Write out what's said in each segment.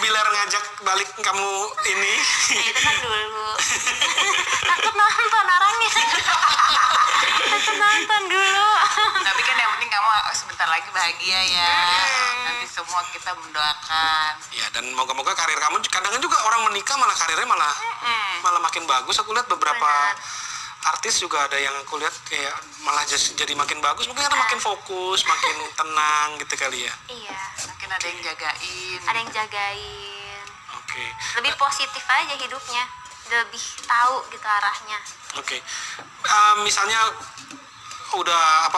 Bilar ngajak balik kamu ini? Nah, itu kan dulu. Takut nonton orangnya. Takut nonton dulu. Tapi kan yang penting kamu sebentar lagi bahagia ya. Nanti semua kita mendoakan. Ya, dan moga-moga karir kamu, kadang juga orang menikah malah karirnya malah makin bagus. Aku lihat beberapa artis juga ada yang aku lihat kayak malah jadi makin bagus, mungkin karena makin fokus, makin tenang gitu kali ya. Iya. Makin ada yang jagain. Ada yang jagain. Oke. Lebih positif aja hidupnya. Lebih tahu gitu arahnya. Oke. Misalnya udah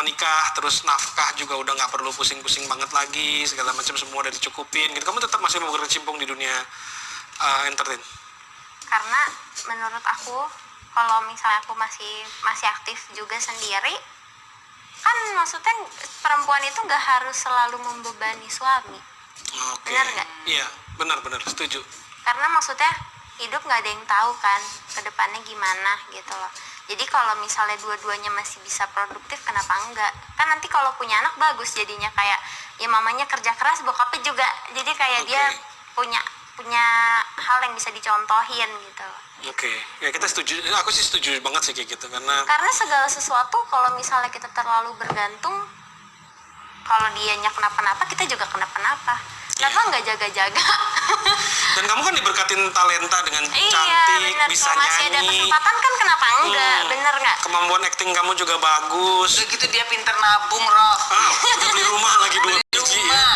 menikah, terus nafkah juga udah nggak perlu pusing-pusing banget lagi, segala macam semua udah dicukupin gitu, kamu tetap masih mau berkecimpung di dunia entertain? Karena menurut aku kalau misalnya aku masih aktif juga sendiri, kan maksudnya perempuan itu nggak harus selalu membebani suami. Oke. Benar nggak? Iya, benar setuju. Karena maksudnya hidup nggak ada yang tahu kan ke depannya gimana gitu loh. Jadi kalau misalnya dua-duanya masih bisa produktif, kenapa enggak? Kan nanti kalau punya anak bagus jadinya, kayak ya mamanya kerja keras, bokapnya juga. Jadi kayak dia punya hal yang bisa dicontohin gitu. Oke, ya kita setuju. Aku sih setuju banget sih kayak gitu, karena Segala sesuatu kalau misalnya kita terlalu bergantung, kalau dianya kenapa-napa kita juga kenapa-napa. Kenapa nggak jaga-jaga? Dan kamu kan diberkatin talenta dengan Iya, cantik, bener. bisa Kalau masih ada nyanyi. kesempatan kan kenapa enggak? Bener nggak? Kemampuan acting kamu juga bagus. Udah gitu dia pinter nabung, Roh. Udah beli rumah lagi 2 biji ya. Rumah.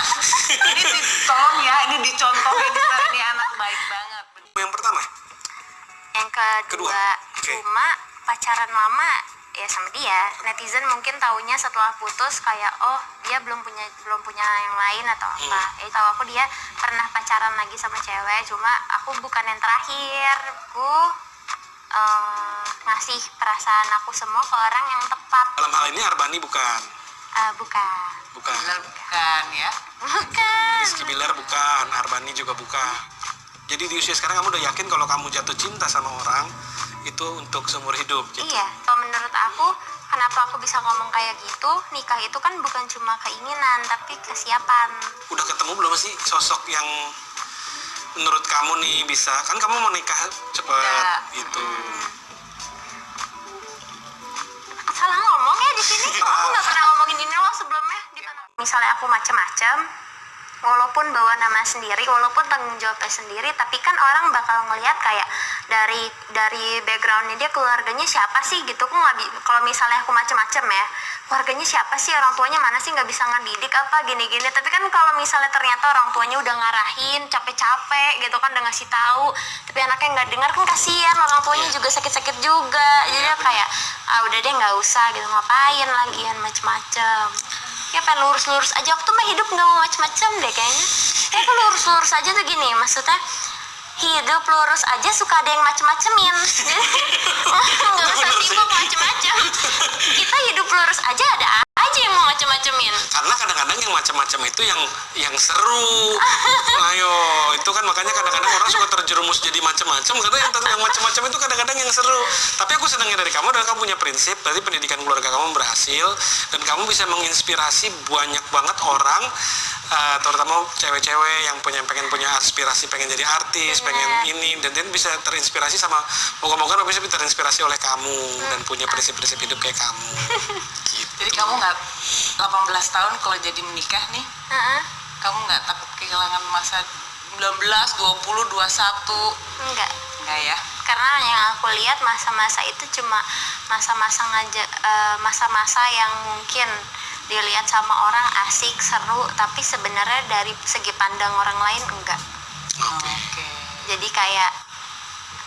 Ini tolong ya, ini dicontohin. Ini anak baik banget. Yang pertama? Yang Kedua. kedua, Oke. cuma pacaran lama ya sama dia. Netizen mungkin taunya setelah putus kayak oh dia belum punya yang lain atau apa. Tahu aku dia pernah pacaran lagi sama cewek, cuma aku bukan yang terakhir. Aku ngasih perasaan aku semua ke orang yang tepat. Dalam hal ini Arbani bukan? Bukan. Bener bukan ya? Bukan. Rizky Bilar bukan, Arbani juga bukan. Jadi di usia sekarang kamu udah yakin kalau kamu jatuh cinta sama orang itu untuk seumur hidup gitu? Iya, kalau menurut aku, kenapa aku bisa ngomong kayak gitu, nikah itu kan bukan cuma keinginan, tapi kesiapan. Udah ketemu belum sih sosok yang menurut kamu nih bisa, kan kamu mau nikah cepet Udah. gitu. Salah ngomong ya di sini, kok aku nggak pernah ngomongin ini loh sebelumnya. Misalnya aku macem-macem, walaupun bawa nama sendiri, walaupun tanggung jawabnya sendiri, tapi kan orang bakal ngelihat kayak dari backgroundnya dia, keluarganya siapa sih gitu. Aku nggak kalau misalnya aku macem-macem ya, keluarganya siapa sih, orang tuanya mana sih, nggak bisa ngedidik apa gini-gini. Tapi kan kalau misalnya ternyata orang tuanya udah ngarahin capek-capek gitu kan, udah ngasih tahu, tapi anaknya nggak dengar, kan kasihan, orang tuanya juga sakit-sakit juga. Jadi kayak udah deh nggak usah gitu, ngapain lagian macem-macem. Ya pengen lurus-lurus aja, waktu mah hidup nggak mau macem-macem deh kayaknya. Kayak aku lurus-lurus aja tuh gini, maksudnya hidup lurus aja suka ada yang macem-macemin. Nggak usah sibuk macem-macem. Kita hidup lurus aja ada aja yang mau macem-macemin. Karena kadang-kadang yang macam-macam itu yang seru. Ayo, itu kan makanya kadang-kadang orang suka terjerumus jadi macam-macam karena yang macam-macam itu kadang-kadang yang seru. Tapi aku senangnya dari kamu adalah kamu punya prinsip, berarti pendidikan keluarga kamu berhasil dan kamu bisa menginspirasi banyak banget orang, terutama cewek-cewek yang pengen punya aspirasi, pengen jadi artis, pengen ini, dan dia bisa terinspirasi sama, moga-moga bisa terinspirasi oleh kamu dan punya prinsip-prinsip hidup kayak kamu. Jadi kamu nggak 18 tahun kalau jadi menikah nih, kamu nggak takut kehilangan masa 19, 20, 21? Enggak. Enggak ya? Karena yang aku lihat masa-masa itu cuma masa-masa masa-masa yang mungkin dilihat sama orang asik, seru, tapi sebenarnya dari segi pandang orang lain enggak. Oke. Jadi kayak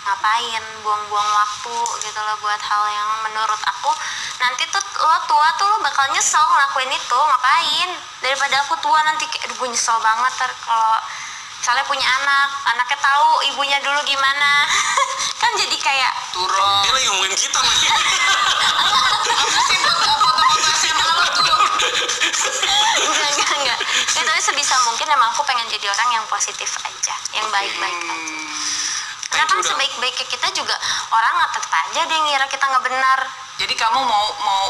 ngapain buang-buang waktu gitu loh buat hal yang menurut aku nanti tuh lo tua tuh lo bakal nyesel ngelakuin itu. Ngapain, daripada aku tua nanti kayak aduh gue nyesel banget kalau misalnya punya anaknya tahu ibunya dulu gimana. Kan jadi kayak Turun. Dia lagi ngomongin kita nih. Foto-foto SMA lo tuh. enggak. Itu sebisa mungkin emang aku pengen jadi orang yang positif aja, yang baik-baik aja. Karena kan sebaik-baiknya kita juga orang tetap aja dia ngira kita nggak benar. Jadi kamu mau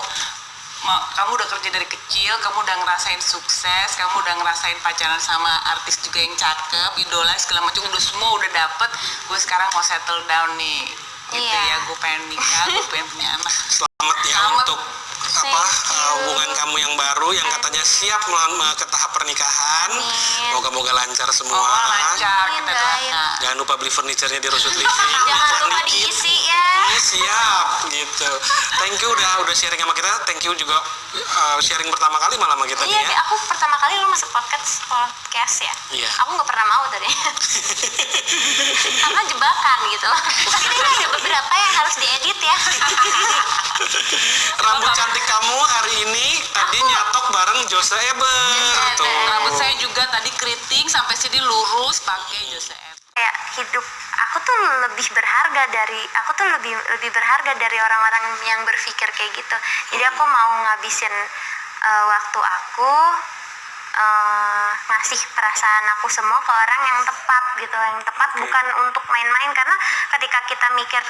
kamu udah kerja dari kecil, kamu udah ngerasain sukses, kamu udah ngerasain pacaran sama artis juga yang cakep, idola segala macam, udah semua udah dapet. Gue sekarang mau settle down nih, gitu Iya. ya. Gue pengen nikah, gue pengen punya anak. Selamat ya Selamat. untuk Thank you. hubungan kamu yang baru yang katanya siap ke tahap pernikahan. Amin. Moga-moga lancar semua. Oh, lancar, Amin, kita baik. doakan. Jangan lupa beli furniturnya di Rusut Living. Jangan Iklan lupa dikit. diisi ya. Siap gitu. Thank you udah sharing sama kita. Thank you juga sharing pertama kali malah sama kita nih Iya, ya. aku pertama kali lu masuk podcast ya. Iya. Aku nggak pernah mau tadi. Karena jebakan gitu. Tapi ini ada beberapa yang harus diedit ya. Rambut cantik kamu hari ini tadi nyatok bareng Jose Eber. Tuh. Rambut saya juga tadi keriting sampai sini lurus pakai Jose Eber. Kayak hidup aku tuh lebih berharga dari orang-orang yang berpikir kayak gitu. Jadi aku mau ngabisin waktu aku ngasih perasaan aku semua ke orang yang tepat gitu, yang tepat bukan untuk main-main. Karena ketika kita mikir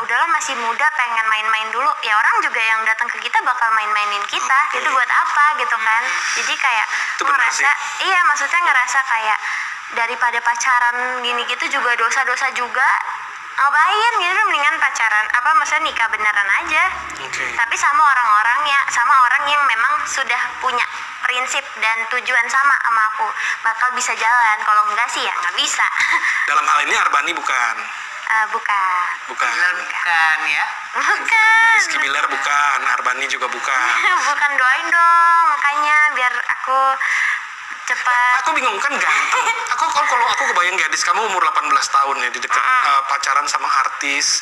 udahlah masih muda pengen main-main dulu, ya orang juga yang datang ke kita bakal main-mainin kita. Itu buat apa gitu kan. Jadi kayak Itu benar ngerasa sih. iya, maksudnya ngerasa kayak daripada pacaran gini gitu juga dosa-dosa juga, ngapain gitu, mendingan pacaran maksudnya nikah beneran aja. Oke. Tapi sama orang yang memang sudah punya prinsip dan tujuan sama aku, bakal bisa jalan. Kalau enggak sih ya nggak bisa. Dalam hal ini Arbani bukan. Bukan. Bener bukan ya? Bukan. Rizky Bilar bukan, Arbani juga bukan. Bukan, doain dong makanya biar aku cepat. Aku bingung kan ganteng. Kalau aku kebayang gadis kamu umur 18 tahun ya di dekat pacaran sama artis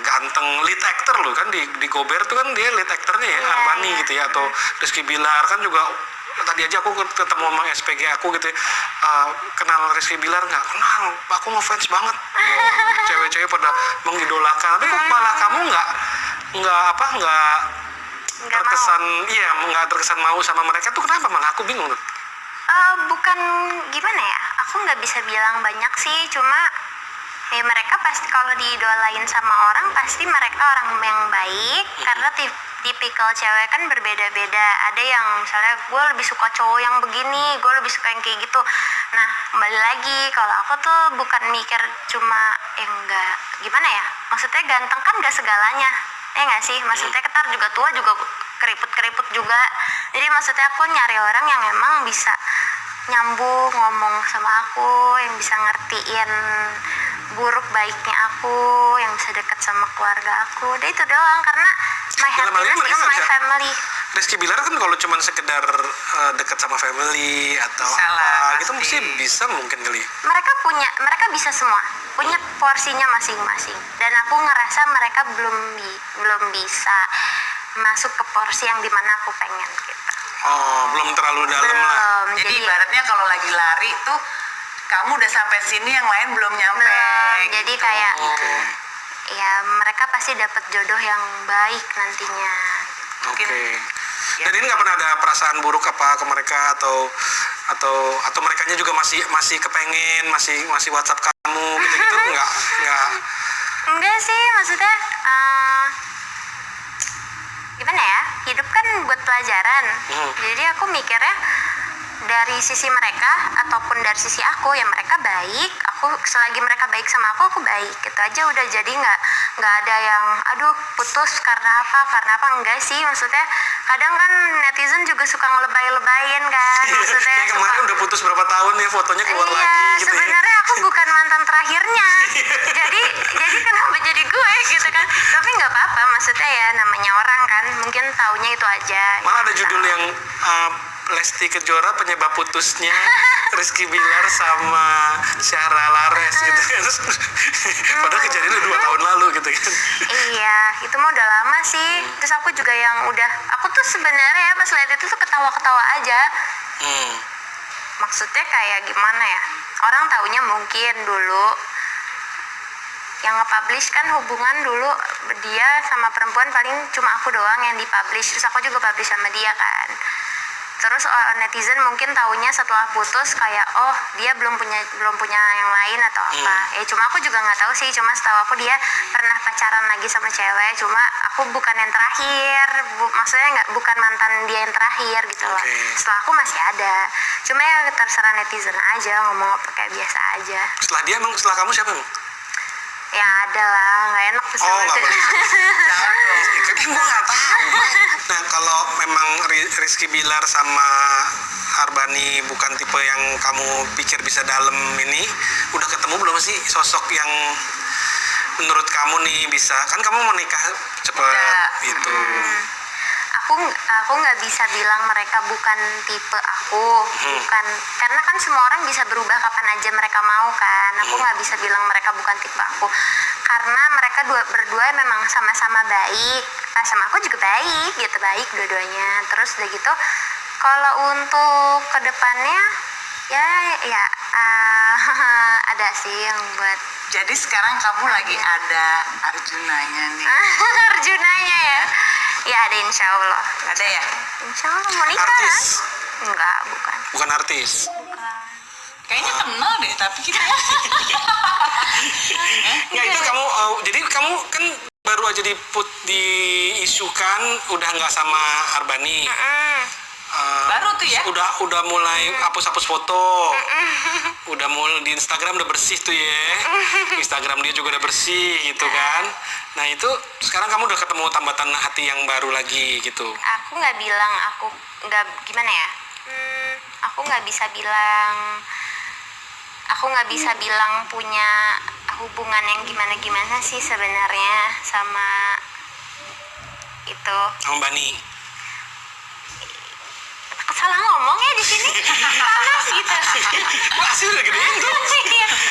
ganteng lead actor loh kan di Gober tuh kan dia lead actornya ya, Iya, Arbani iya. gitu ya, atau Rizky Bilar kan juga. Tadi aja aku ketemu sama SPG aku gitu ya, kenal Rizky Bilar nggak kenal, aku ngefans banget. Cewek-cewek pada mengidolakan, tapi kok malah kamu nggak Nggak terkesan nggak terkesan mau sama mereka tuh, kenapa? Malah aku bingung tuh. Bukan gimana ya, aku nggak bisa bilang banyak sih, cuma ya mereka pasti kalau diidolain sama orang pasti mereka orang yang baik. Karena tipikal cewek kan berbeda-beda, ada yang misalnya gue lebih suka cowok yang begini, gue lebih suka yang kayak gitu. Nah kembali lagi, kalau aku tuh bukan mikir cuma enggak gimana ya, maksudnya ganteng kan gak segalanya ya nggak sih, maksudnya ketar juga tua juga keriput juga. Jadi maksudnya aku nyari orang yang emang bisa nyambung ngomong sama aku, yang bisa ngertiin buruk baiknya aku, yang bisa deket sama keluarga aku. Udah itu doang, karena my Dalam hal ini happiness mereka is nggak my bisa. family. Rizky Bilar kan kalau cuma sekedar dekat sama family atau Bisa lah, apa gitu pasti. mesti bisa mungkin kali. Mereka bisa semua, punya porsinya masing-masing. Dan aku ngerasa mereka belum bisa masuk ke porsi yang dimana aku pengen gitu. Oh, belum terlalu dalam lah. Belum. Jadi ibaratnya kalau lagi lari tuh kamu udah sampai sini, yang lain belum nyampe. belum. Jadi gitu. kayak Oke. ya mereka pasti dapat jodoh yang baik nantinya. Oke. Ya. Dan ini nggak pernah ada perasaan buruk apa ke mereka atau merekanya juga masih kepengen masih WhatsApp kamu gitu-gitu nggak. Enggak sih, maksudnya gimana ya, hidup kan buat pelajaran. Jadi aku mikirnya dari sisi mereka ataupun dari sisi aku, ya mereka baik, aku selagi mereka baik sama aku baik gitu aja udah. Jadi nggak ada yang aduh putus karena apa enggak sih. Maksudnya kadang kan netizen juga suka ngelebay-lebayin kan, maksudnya Kayak kemarin udah putus berapa tahun ya, fotonya keluar iya, lagi gitu ya. sebenarnya aku bukan mantan terakhirnya. jadi kenapa jadi gue gitu kan. Tapi nggak apa-apa, maksudnya ya namanya orang kan, mungkin taunya itu aja. Malah ada judul yang Lesti Kejora penyebab putusnya Rizky Bilar sama Syahra Lares gitu kan. Padahal kejadiannya 2 tahun lalu gitu kan. Iya, itu mah udah lama sih. Terus aku juga yang aku tuh sebenarnya pas lihat itu tuh ketawa-ketawa aja. Maksudnya kayak gimana ya, orang taunya mungkin dulu yang nge-publish kan hubungan dulu dia sama perempuan paling cuma aku doang yang di-publish, terus aku juga publish sama dia kan. Terus netizen mungkin taunya setelah putus kayak oh dia belum punya yang lain atau apa. Cuma aku juga nggak tahu sih, cuma setahu aku dia pernah pacaran lagi sama cewek, cuma aku bukan yang terakhir, maksudnya bukan mantan dia yang terakhir gitu loh. Setelah aku masih ada, cuma ya terserah netizen aja ngomong apa kayak biasa aja. Setelah kamu siapa emang? Ya ada lah, nggak enak tuh Oh nggak boleh. Kan gue nggak tahu. Nah kalau memang Rizky Bilar sama Arbani bukan tipe yang kamu pikir bisa dalam ini, udah ketemu belum sih sosok yang menurut kamu nih bisa? Kan kamu mau nikah cepet gitu. Aku nggak bisa bilang mereka bukan tipe aku, bukan, karena kan semua orang bisa berubah kapan aja mereka mau kan. Aku nggak bisa bilang mereka bukan tipe aku, karena mereka berdua memang sama-sama baik. Nah, sama aku juga baik gitu, baik dua-duanya. Terus udah gitu, kalau untuk kedepannya ya ada sih yang buat. Jadi sekarang kamu lagi ada Arjunanya nih. Arjunanya ya. Ya ada, insya Allah. Ada ya? Insya Allah mau nikah. Artis? Enggak, bukan. Bukan artis. Kayaknya kenal deh, tapi kita Nggak itu kamu, jadi kamu kan baru aja diisukan udah nggak sama Arbani. baru tuh ya. Udah mulai hapus foto. Udah mulai di Instagram udah bersih tuh ya. Instagram dia juga udah bersih gitu kan. Nah itu sekarang kamu udah ketemu tambatan hati yang baru lagi gitu. Aku nggak bilang, aku nggak, gimana ya, aku nggak bisa bilang punya hubungan yang gimana sih sebenarnya sama itu. Sama Bani. Salah ngomong ya di sini. Panas gitu. Wah sih udah gedein tuh.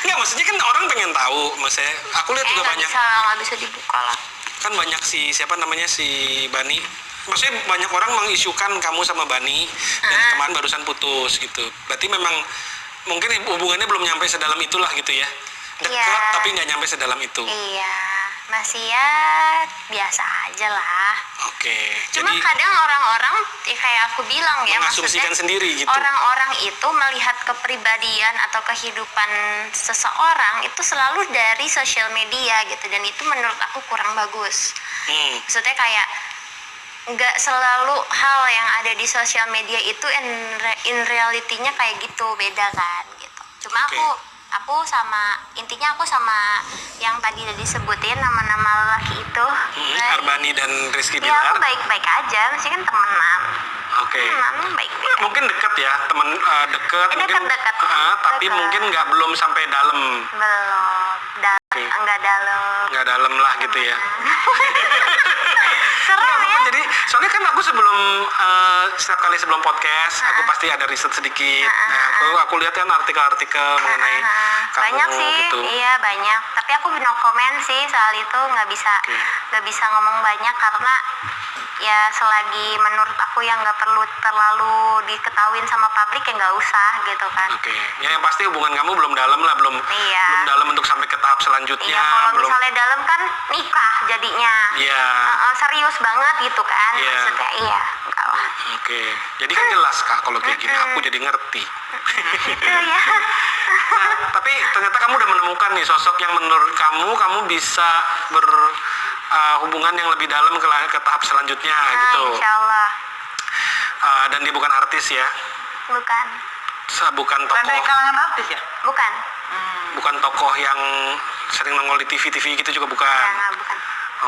Nggak, maksudnya kan orang pengen tahu. Maksudnya aku lihat juga banyak. Nggak bisa dibuka lah. Kan banyak siapa namanya si Bani. Maksudnya banyak orang mengisukan kamu sama Bani dan kemarin barusan putus gitu. Berarti memang mungkin hubungannya belum nyampe sedalam itulah gitu ya. Dekat tapi nggak nyampe sedalam itu. Iya, masih ya biasa aja lah. Oke. Cuma jadi kadang orang-orang kayak aku bilang ya, mengasumsikan sendiri gitu. Orang-orang itu melihat kepribadian atau kehidupan seseorang itu selalu dari sosial media gitu, dan itu menurut aku kurang bagus. Maksudnya kayak nggak selalu hal yang ada di sosial media itu in reality-nya kayak gitu, beda kan gitu. Cuma aku sama yang tadi udah disebutin nama-nama lelaki itu. Arbani dan Rizky Ya Bilar. aku baik-baik aja, masih kan temenan. Oke. Temenan baik-baik aja. Mungkin dekat ya, teman dekat mungkin. Dekat. Tapi Dekat. mungkin nggak belum sampai dalam. Belum, enggak dalam. Nggak dalam lah gitu ya. Serem ya. Jadi soalnya kan aku setiap kali sebelum podcast aku pasti ada riset sedikit. Nah, aku lihat kan artikel-artikel mengenai kamu Banyak sih, gitu. iya banyak. Tapi aku no comment sih soal itu, nggak bisa ngomong banyak karena ya selagi menurut aku yang nggak perlu terlalu diketahuin sama publik ya nggak usah gitu kan. Oke. Ya yang pasti hubungan kamu belum dalam lah, belum dalam untuk sampai ke tahap selanjutnya. Iya, kalau belum. misalnya dalam kan nikah jadinya. Iya. Serius banget gitu kan. Iya. Maksudnya iya, enggak lah. Oke. Jadi kan jelas Kak kalau kayak gini aku jadi ngerti. Gitu ya. Nah, tapi ternyata kamu udah menemukan nih sosok yang menurut kamu bisa hubungan yang lebih dalam ke tahap selanjutnya gitu. Insya Allah. Dan dia bukan artis ya? Bukan. Bukan Bukan dari tokoh. kalangan artis ya? Bukan. Bukan tokoh yang sering nongol di TV gitu juga bukan. Enggak, bukan.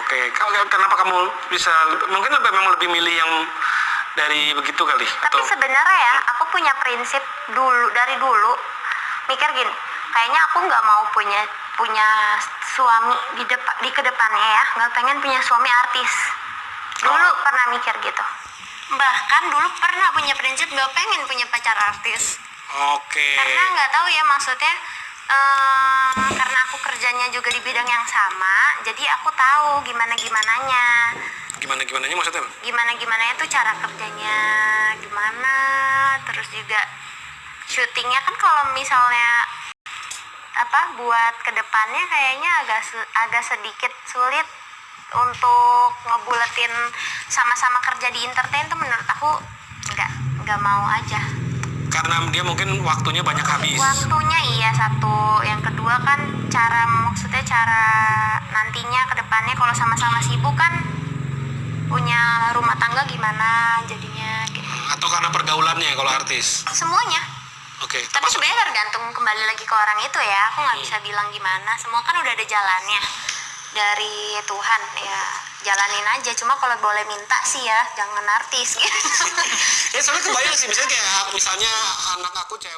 Oke. Kenapa kamu bisa mungkin memang lebih milih yang dari begitu kali? Tapi sebenarnya ya, aku punya prinsip dari dulu mikir gini, kayaknya aku nggak mau punya suami di kedepannya ya, nggak pengen punya suami artis. Dulu pernah mikir gitu. Bahkan dulu pernah punya prinsip nggak pengen punya pacar artis. Oke. Karena nggak tahu ya, maksudnya karena aku kerjanya juga di bidang yang sama, jadi aku tahu gimananya. Gimananya maksudnya? Gimananya tuh cara kerjanya gimana, terus juga syutingnya kan kalau misalnya buat kedepannya kayaknya agak sedikit sulit untuk ngebuletin sama-sama kerja di entertain tuh, menurut aku gak mau aja. Karena dia mungkin waktunya banyak habis. Waktunya iya satu, yang kedua kan maksudnya cara nantinya ke depannya kalau sama-sama sibuk kan punya rumah tangga gimana jadinya gitu. Atau karena pergaulannya kalau artis. Semuanya. Oke. Tapi sebenarnya tergantung kembali lagi ke orang itu ya. Aku nggak bisa bilang gimana. Semua kan udah ada jalannya dari Tuhan ya. Jalanin aja. Cuma kalau boleh minta sih ya jangan artis gitu. Ya soalnya kebayang sih, misalnya kayak misalnya anak aku cewek.